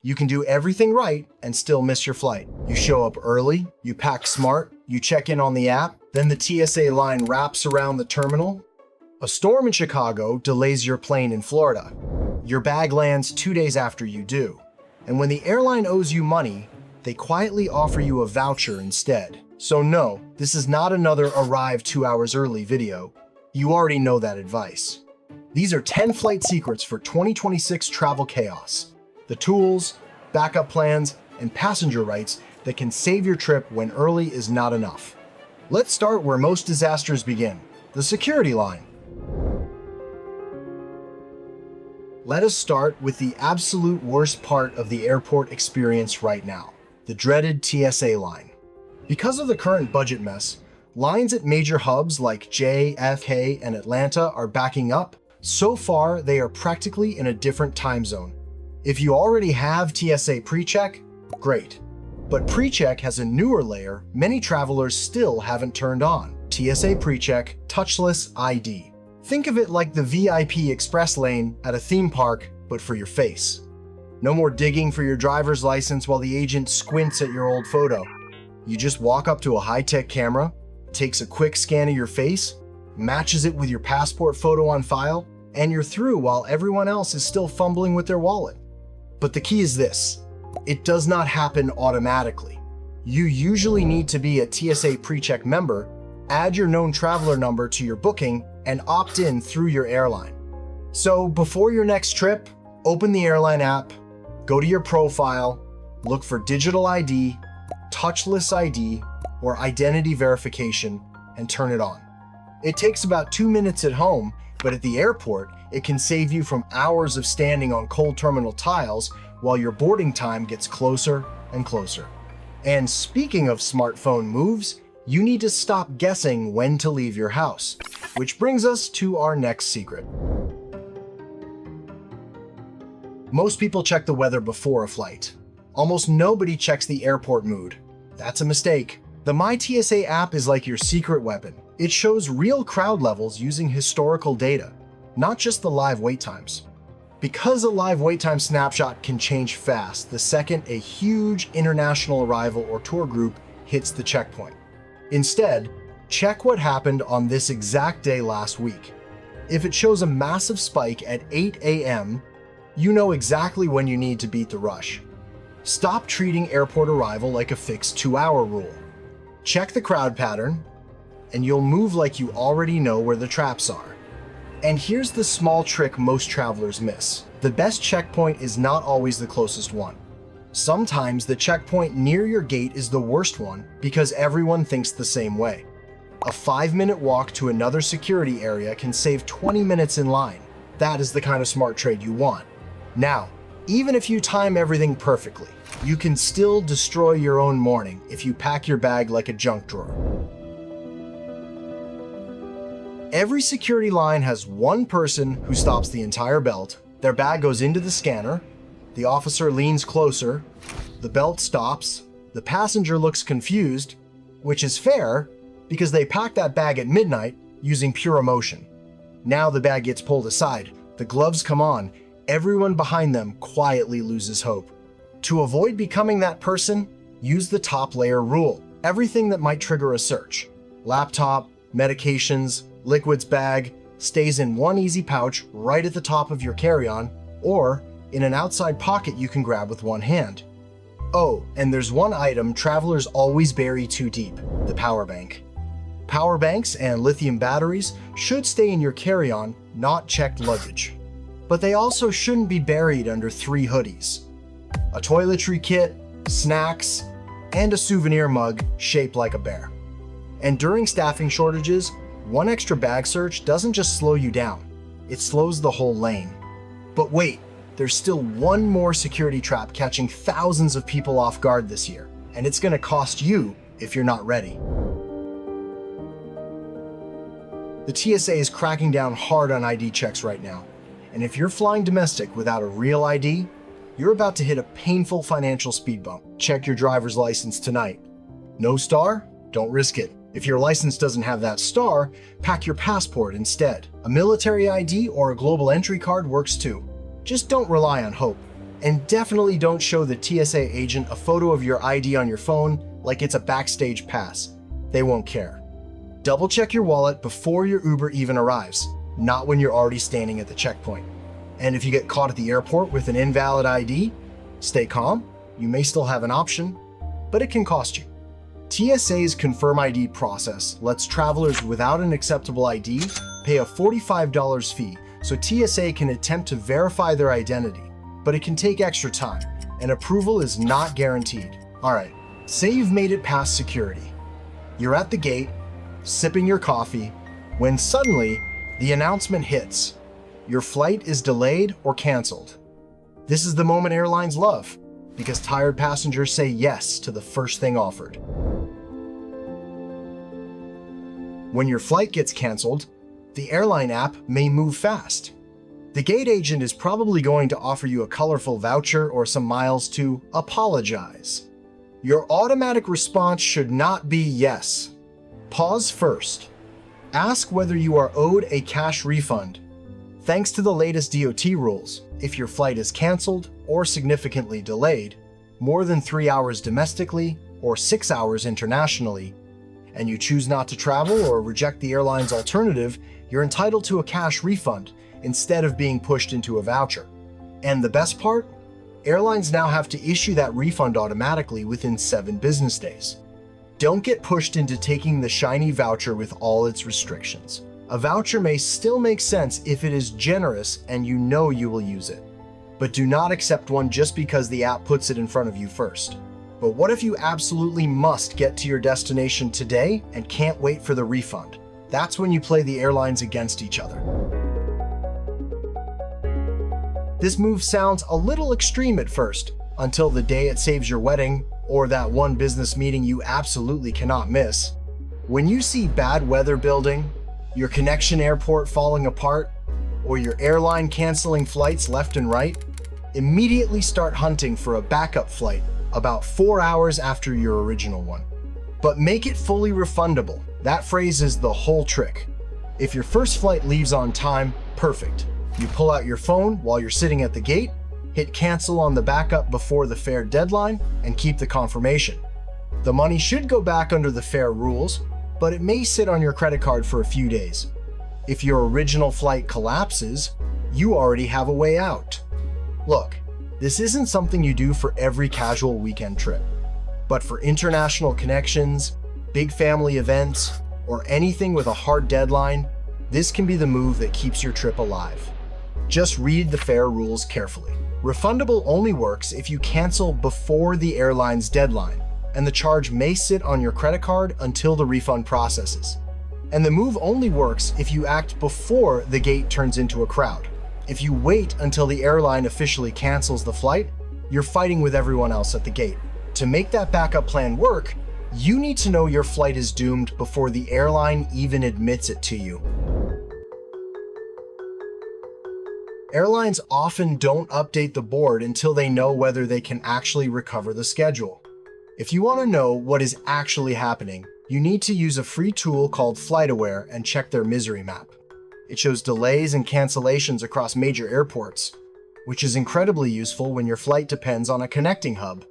You can do everything right and still miss your flight. You show up early, you pack smart, you check in on the app, then the TSA line wraps around the terminal. A storm in Chicago delays your plane in Florida. Your bag lands 2 days after you do. And when the airline owes you money, they quietly offer you a voucher instead. So no, this is not another arrive 2 hours early video. You already know that advice. These are 10 flight secrets for 2026 travel chaos. The tools, backup plans, and passenger rights that can save your trip when early is not enough. Let's start where most disasters begin, the security line. Let us start with the absolute worst part of the airport experience right now, the dreaded TSA line. Because of the current budget mess, lines at major hubs like JFK and Atlanta are backing up. So far, they are practically in a different time zone. If you already have TSA PreCheck, great. But PreCheck has a newer layer many travelers still haven't turned on, TSA PreCheck Touchless ID. Think of it like the VIP express lane at a theme park, but for your face. No more digging for your driver's license while the agent squints at your old photo. You just walk up to a high-tech camera, takes a quick scan of your face, matches it with your passport photo on file, and you're through while everyone else is still fumbling with their wallet. But the key is this: it does not happen automatically. You usually need to be a TSA PreCheck member, add your known traveler number to your booking, and opt in through your airline. So before your next trip, open the airline app, go to your profile, look for digital ID, touchless ID, or identity verification, and turn it on. It takes about 2 minutes at home, but at the airport, it can save you from hours of standing on cold terminal tiles while your boarding time gets closer and closer. And speaking of smartphone moves, you need to stop guessing when to leave your house, which brings us to our next secret. Most people check the weather before a flight. Almost nobody checks the airport mood. That's a mistake. The MyTSA app is like your secret weapon. It shows real crowd levels using historical data, not just the live wait times. Because a live wait time snapshot can change fast the second a huge international arrival or tour group hits the checkpoint. Instead, check what happened on this exact day last week. If it shows a massive spike at 8 a.m., you know exactly when you need to beat the rush. Stop treating airport arrival like a fixed 2-hour rule. Check the crowd pattern, and you'll move like you already know where the traps are. And here's the small trick most travelers miss. The best checkpoint is not always the closest one. Sometimes the checkpoint near your gate is the worst one because everyone thinks the same way. A 5-minute walk to another security area can save 20 minutes in line. That is the kind of smart trade you want. Now, even if you time everything perfectly, you can still destroy your own morning if you pack your bag like a junk drawer. Every security line has one person who stops the entire belt. Their bag goes into the scanner, the officer leans closer, the belt stops, the passenger looks confused, which is fair because they packed that bag at midnight using pure emotion. Now the bag gets pulled aside, the gloves come on, everyone behind them quietly loses hope. To avoid becoming that person, use the top layer rule. Everything that might trigger a search, laptop, medications, liquids bag, stays in one easy pouch right at the top of your carry-on, or in an outside pocket you can grab with one hand. Oh, and there's one item travelers always bury too deep: the power bank. Power banks and lithium batteries should stay in your carry-on, not checked luggage. But they also shouldn't be buried under 3 hoodies: a toiletry kit, snacks, and a souvenir mug shaped like a bear. And during staffing shortages, one extra bag search doesn't just slow you down, it slows the whole lane. But wait, there's still one more security trap catching thousands of people off guard this year, and it's gonna cost you if you're not ready. The TSA is cracking down hard on ID checks right now, and if you're flying domestic without a real ID, you're about to hit a painful financial speed bump. Check your driver's license tonight. No star? Don't risk it. If your license doesn't have that star, pack your passport instead. A military ID or a global entry card works too. Just don't rely on hope. And definitely don't show the TSA agent a photo of your ID on your phone like it's a backstage pass. They won't care. Double check your wallet before your Uber even arrives, not when you're already standing at the checkpoint. And if you get caught at the airport with an invalid ID, stay calm. You may still have an option, but it can cost you. TSA's Confirm ID process lets travelers without an acceptable ID pay a $45 fee so TSA can attempt to verify their identity, but it can take extra time, and approval is not guaranteed. All right, say you've made it past security. You're at the gate, sipping your coffee, when suddenly the announcement hits. Your flight is delayed or canceled. This is the moment airlines love, because tired passengers say yes to the first thing offered. When your flight gets canceled, the airline app may move fast. The gate agent is probably going to offer you a colorful voucher or some miles to apologize. Your automatic response should not be yes. Pause first. Ask whether you are owed a cash refund. Thanks to the latest DOT rules, if your flight is canceled or significantly delayed, more than 3 hours domestically or 6 hours internationally, and you choose not to travel or reject the airline's alternative, you're entitled to a cash refund instead of being pushed into a voucher. And the best part? Airlines now have to issue that refund automatically within 7 business days. Don't get pushed into taking the shiny voucher with all its restrictions. A voucher may still make sense if it is generous and you know you will use it. But do not accept one just because the app puts it in front of you first. But what if you absolutely must get to your destination today and can't wait for the refund? That's when you play the airlines against each other. This move sounds a little extreme at first, until the day it saves your wedding or that one business meeting you absolutely cannot miss. When you see bad weather building, your connection airport falling apart, or your airline canceling flights left and right, immediately start hunting for a backup flight about 4 hours after your original one. But make it fully refundable. That phrase is the whole trick. If your first flight leaves on time, perfect. You pull out your phone while you're sitting at the gate, hit cancel on the backup before the fare deadline, and keep the confirmation. The money should go back under the fare rules, but it may sit on your credit card for a few days. If your original flight collapses, you already have a way out. Look, this isn't something you do for every casual weekend trip, but for international connections, big family events, or anything with a hard deadline, this can be the move that keeps your trip alive. Just read the fare rules carefully. Refundable only works if you cancel before the airline's deadline, and the charge may sit on your credit card until the refund processes. And the move only works if you act before the gate turns into a crowd. If you wait until the airline officially cancels the flight, you're fighting with everyone else at the gate. To make that backup plan work, you need to know your flight is doomed before the airline even admits it to you. Airlines often don't update the board until they know whether they can actually recover the schedule. If you want to know what is actually happening, you need to use a free tool called FlightAware and check their MiseryMap. It shows delays and cancellations across major airports, which is incredibly useful when your flight depends on a connecting hub.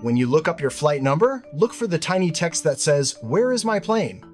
When you look up your flight number, look for the tiny text that says, "Where is my plane?"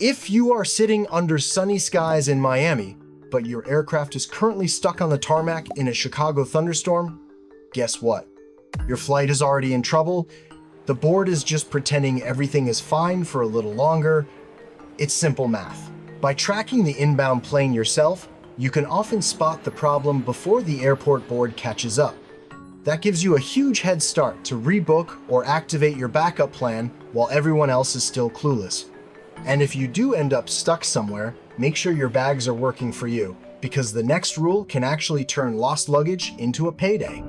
If you are sitting under sunny skies in Miami, but your aircraft is currently stuck on the tarmac in a Chicago thunderstorm, guess what? Your flight is already in trouble. The board is just pretending everything is fine for a little longer. It's simple math. By tracking the inbound plane yourself, you can often spot the problem before the airport board catches up. That gives you a huge head start to rebook or activate your backup plan while everyone else is still clueless. And if you do end up stuck somewhere, make sure your bags are working for you, because the next rule can actually turn lost luggage into a payday.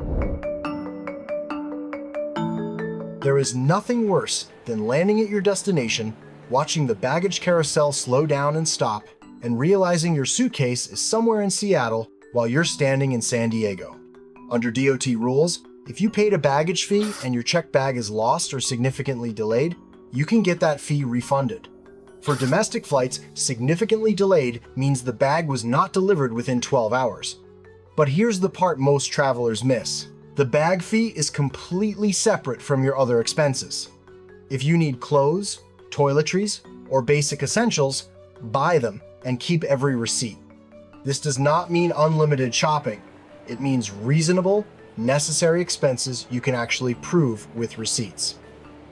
There is nothing worse than landing at your destination, watching the baggage carousel slow down and stop, and realizing your suitcase is somewhere in Seattle while you're standing in San Diego. Under DOT rules, if you paid a baggage fee and your checked bag is lost or significantly delayed, you can get that fee refunded. For domestic flights, significantly delayed means the bag was not delivered within 12 hours. But here's the part most travelers miss. The bag fee is completely separate from your other expenses. If you need clothes, toiletries, or basic essentials, buy them and keep every receipt. This does not mean unlimited shopping. It means reasonable, necessary expenses you can actually prove with receipts.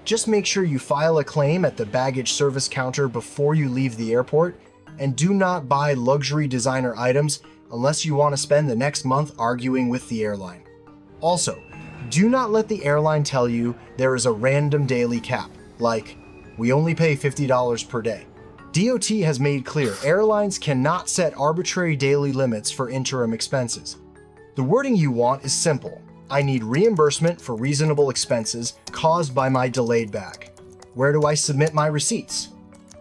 Just make sure you file a claim at the baggage service counter before you leave the airport, and do not buy luxury designer items unless you want to spend the next month arguing with the airline. Also, do not let the airline tell you there is a random daily cap, like, we only pay $50 per day. DOT has made clear airlines cannot set arbitrary daily limits for interim expenses. The wording you want is simple. I need reimbursement for reasonable expenses caused by my delayed bag. Where do I submit my receipts?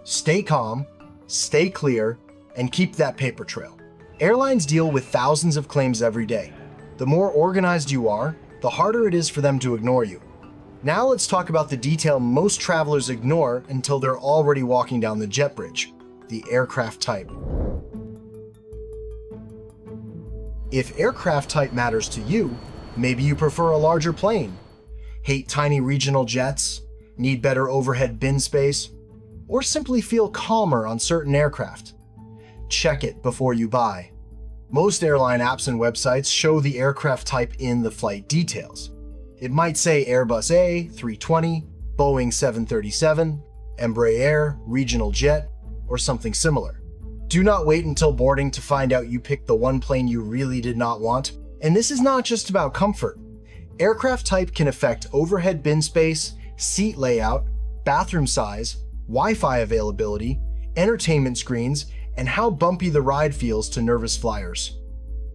Stay calm, stay clear, and keep that paper trail. Airlines deal with thousands of claims every day. The more organized you are, the harder it is for them to ignore you. Now let's talk about the detail most travelers ignore until they're already walking down the jet bridge: the aircraft type. If aircraft type matters to you, maybe you prefer a larger plane, hate tiny regional jets, need better overhead bin space, or simply feel calmer on certain aircraft. Check it before you buy. Most airline apps and websites show the aircraft type in the flight details. It might say Airbus A, 320, Boeing 737, Embraer, regional jet, or something similar. Do not wait until boarding to find out you picked the one plane you really did not want. And this is not just about comfort. Aircraft type can affect overhead bin space, seat layout, bathroom size, Wi-Fi availability, entertainment screens, and how bumpy the ride feels to nervous flyers.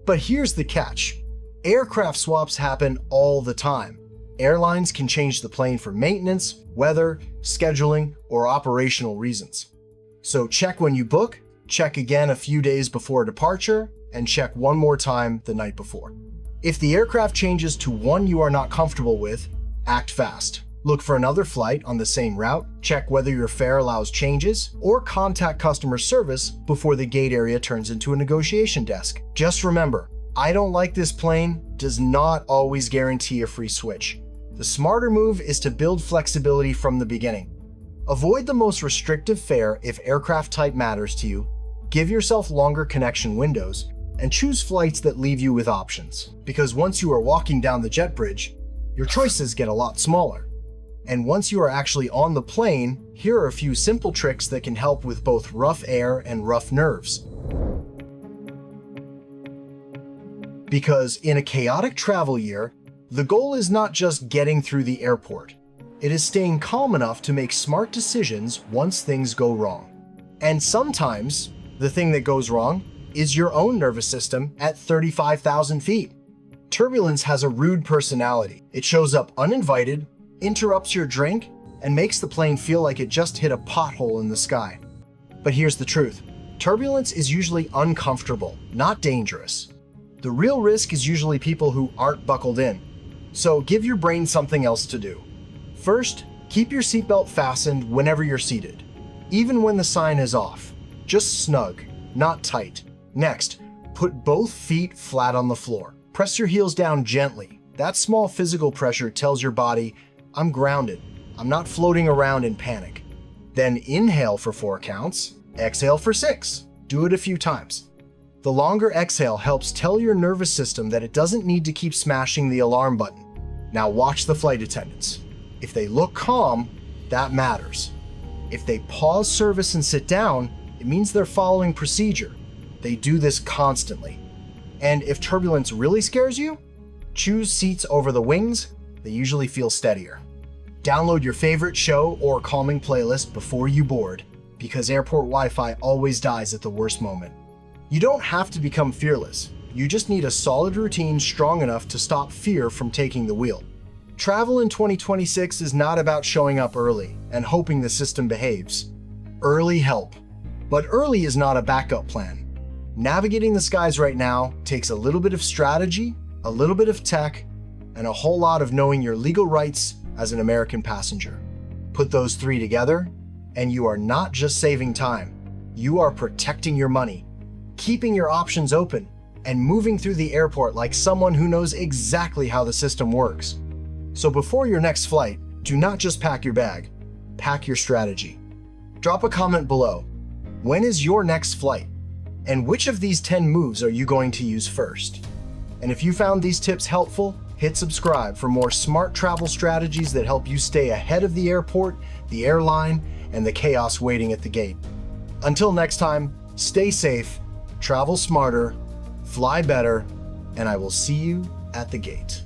But here's the catch. Aircraft swaps happen all the time. Airlines can change the plane for maintenance, weather, scheduling, or operational reasons. So check when you book, check again a few days before departure, and check one more time the night before. If the aircraft changes to one you are not comfortable with, act fast. Look for another flight on the same route, check whether your fare allows changes, or contact customer service before the gate area turns into a negotiation desk. Just remember, I don't like this plane does not always guarantee a free switch. The smarter move is to build flexibility from the beginning. Avoid the most restrictive fare if aircraft type matters to you, give yourself longer connection windows, and choose flights that leave you with options. Because once you are walking down the jet bridge, your choices get a lot smaller. And once you are actually on the plane, here are a few simple tricks that can help with both rough air and rough nerves. Because in a chaotic travel year, the goal is not just getting through the airport. It is staying calm enough to make smart decisions once things go wrong. And sometimes, the thing that goes wrong is your own nervous system at 35,000 feet. Turbulence has a rude personality. It shows up uninvited, interrupts your drink, and makes the plane feel like it just hit a pothole in the sky. But here's the truth. Turbulence is usually uncomfortable, not dangerous. The real risk is usually people who aren't buckled in. So give your brain something else to do. First, keep your seatbelt fastened whenever you're seated, even when the sign is off. Just snug, not tight. Next, put both feet flat on the floor. Press your heels down gently. That small physical pressure tells your body, I'm grounded. I'm not floating around in panic. Then inhale for 4 counts, exhale for 6. Do it a few times. The longer exhale helps tell your nervous system that it doesn't need to keep smashing the alarm button. Now watch the flight attendants. If they look calm, that matters. If they pause service and sit down, it means they're following procedure. They do this constantly. And if turbulence really scares you, choose seats over the wings. They usually feel steadier. Download your favorite show or calming playlist before you board, because airport Wi-Fi always dies at the worst moment. You don't have to become fearless. You just need a solid routine strong enough to stop fear from taking the wheel. Travel in 2026 is not about showing up early and hoping the system behaves. Early help. But early is not a backup plan. Navigating the skies right now takes a little bit of strategy, a little bit of tech, and a whole lot of knowing your legal rights as an American passenger. Put those 3 together, and you are not just saving time. You are protecting your money, keeping your options open, and moving through the airport like someone who knows exactly how the system works. So before your next flight, do not just pack your bag, pack your strategy. Drop a comment below. When is your next flight? And which of these 10 moves are you going to use first? And if you found these tips helpful, hit subscribe for more smart travel strategies that help you stay ahead of the airport, the airline, and the chaos waiting at the gate. Until next time, stay safe, travel smarter, fly better, and I will see you at the gate.